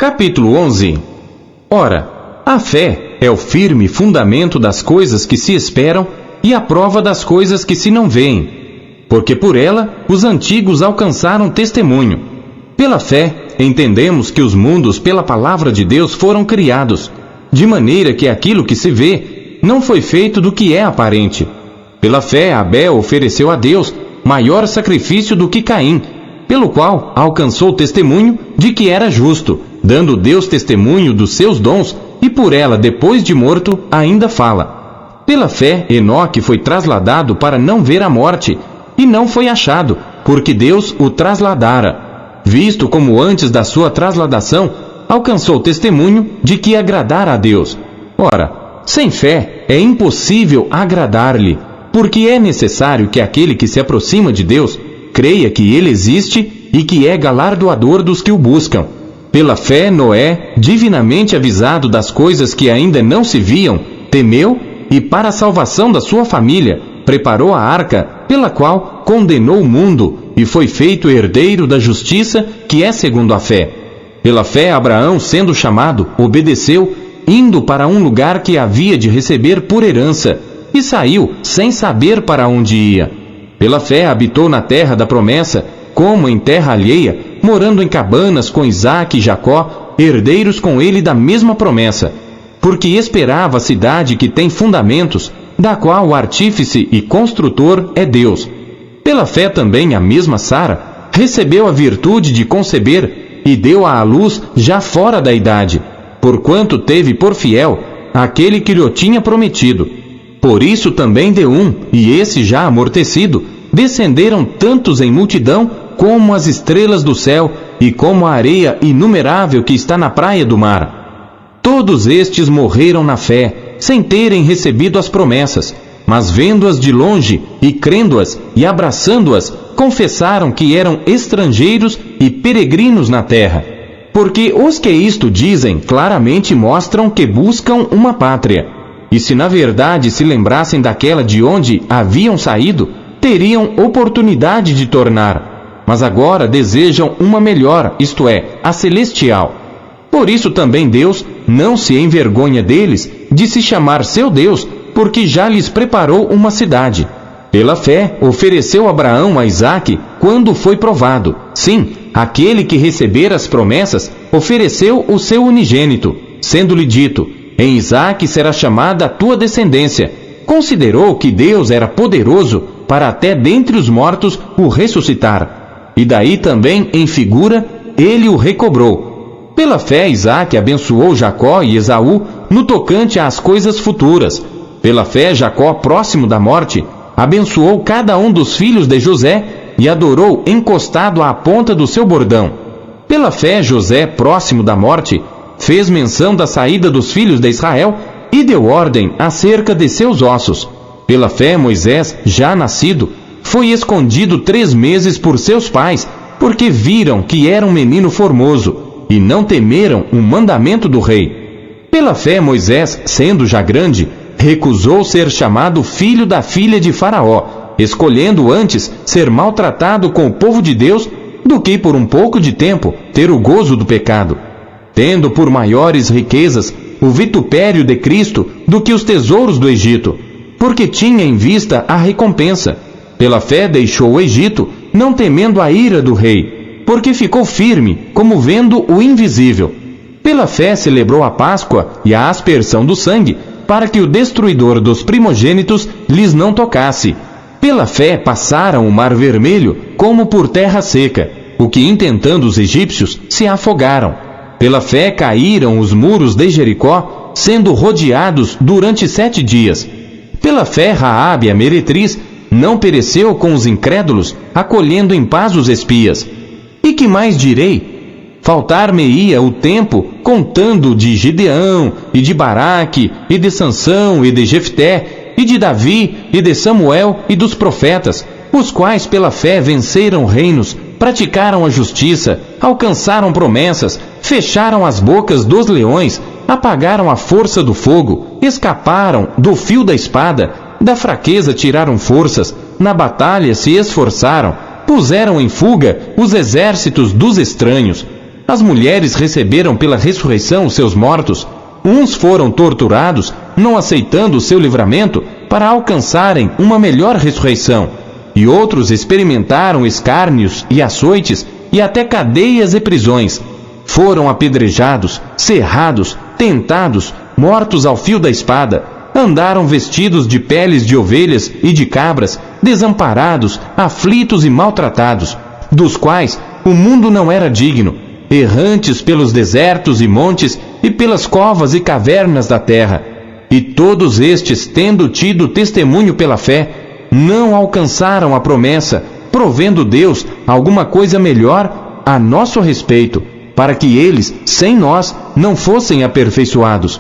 Capítulo 11. Ora, a fé é o firme fundamento das coisas que se esperam e a prova das coisas que se não veem, porque por ela os antigos alcançaram testemunho. Pela fé, entendemos que os mundos pela palavra de Deus foram criados, de maneira que aquilo que se vê não foi feito do que é aparente. Pela fé, Abel ofereceu a Deus maior sacrifício do que Caim, pelo qual alcançou testemunho de que era justo, dando Deus testemunho dos seus dons, e por ela, depois de morto, ainda fala. Pela fé, Enoque foi trasladado para não ver a morte, e não foi achado, porque Deus o trasladara. Visto como antes da sua trasladação, alcançou testemunho de que agradara a Deus. Ora, sem fé é impossível agradar-lhe, porque é necessário que aquele que se aproxima de Deus creia que Ele existe e que é galardoador dos que o buscam. Pela fé, Noé, divinamente avisado das coisas que ainda não se viam, temeu e, para a salvação da sua família, preparou a arca, pela qual condenou o mundo e foi feito herdeiro da justiça, que é segundo a fé. Pela fé, Abraão, sendo chamado, obedeceu, indo para um lugar que havia de receber por herança, e saiu sem saber para onde ia. Pela fé, habitou na terra da promessa, como em terra alheia, morando em cabanas com Isaque e Jacó, herdeiros com ele da mesma promessa, porque esperava a cidade que tem fundamentos, da qual o artífice e construtor é Deus. Pela fé também a mesma Sara recebeu a virtude de conceber e deu à luz já fora da idade, porquanto teve por fiel aquele que lhe tinha prometido. Por isso também de um, e esse já amortecido, descenderam tantos em multidão como as estrelas do céu e como a areia inumerável que está na praia do mar. Todos estes morreram na fé, sem terem recebido as promessas, mas vendo-as de longe e crendo-as e abraçando-as, confessaram que eram estrangeiros e peregrinos na terra. Porque os que isto dizem claramente mostram que buscam uma pátria. E se na verdade se lembrassem daquela de onde haviam saído, teriam oportunidade de tornar. Mas agora desejam uma melhor, isto é, a celestial. Por isso também Deus não se envergonha deles de se chamar seu Deus, porque já lhes preparou uma cidade. Pela fé, ofereceu Abraão a Isaque quando foi provado. Sim, aquele que recebera as promessas ofereceu o seu unigênito, sendo-lhe dito: em Isaque será chamada a tua descendência. Considerou que Deus era poderoso para até dentre os mortos o ressuscitar. E daí também, em figura, ele o recobrou. Pela fé, Isaque abençoou Jacó e Esaú no tocante às coisas futuras. Pela fé, Jacó, próximo da morte, abençoou cada um dos filhos de José e adorou encostado à ponta do seu bordão. Pela fé, José, próximo da morte, fez menção da saída dos filhos de Israel e deu ordem acerca de seus ossos. Pela fé, Moisés, já nascido, foi escondido 3 meses por seus pais, porque viram que era um menino formoso, e não temeram o mandamento do rei. Pela fé, Moisés, sendo já grande, recusou ser chamado filho da filha de Faraó, escolhendo antes ser maltratado com o povo de Deus, do que por um pouco de tempo ter o gozo do pecado, tendo por maiores riquezas o vitupério de Cristo do que os tesouros do Egito, porque tinha em vista a recompensa. Pela fé deixou o Egito, não temendo a ira do rei, porque ficou firme, como vendo o invisível. Pela fé celebrou a Páscoa e a aspersão do sangue, para que o destruidor dos primogênitos lhes não tocasse. Pela fé passaram o mar vermelho, como por terra seca, o que intentando os egípcios se afogaram. Pela fé caíram os muros de Jericó, sendo rodeados durante 7 dias. Pela fé Raabe, a meretriz, não pereceu com os incrédulos, acolhendo em paz os espias. E que mais direi? Faltar-me-ia o tempo contando de Gideão, e de Baraque, e de Sansão, e de Jefté, e de Davi, e de Samuel, e dos profetas, os quais pela fé venceram reinos, praticaram a justiça, alcançaram promessas, fecharam as bocas dos leões, apagaram a força do fogo, escaparam do fio da espada, da fraqueza tiraram forças, na batalha se esforçaram, puseram em fuga os exércitos dos estranhos. As mulheres receberam pela ressurreição os seus mortos. Uns foram torturados, não aceitando o seu livramento, para alcançarem uma melhor ressurreição. E outros experimentaram escárnios e açoites e até cadeias e prisões. Foram apedrejados, cerrados, tentados, mortos ao fio da espada. Andaram vestidos de peles de ovelhas e de cabras, desamparados, aflitos e maltratados, dos quais o mundo não era digno, errantes pelos desertos e montes e pelas covas e cavernas da terra. E todos estes, tendo tido testemunho pela fé, não alcançaram a promessa, provendo Deus alguma coisa melhor a nosso respeito, para que eles, sem nós, não fossem aperfeiçoados.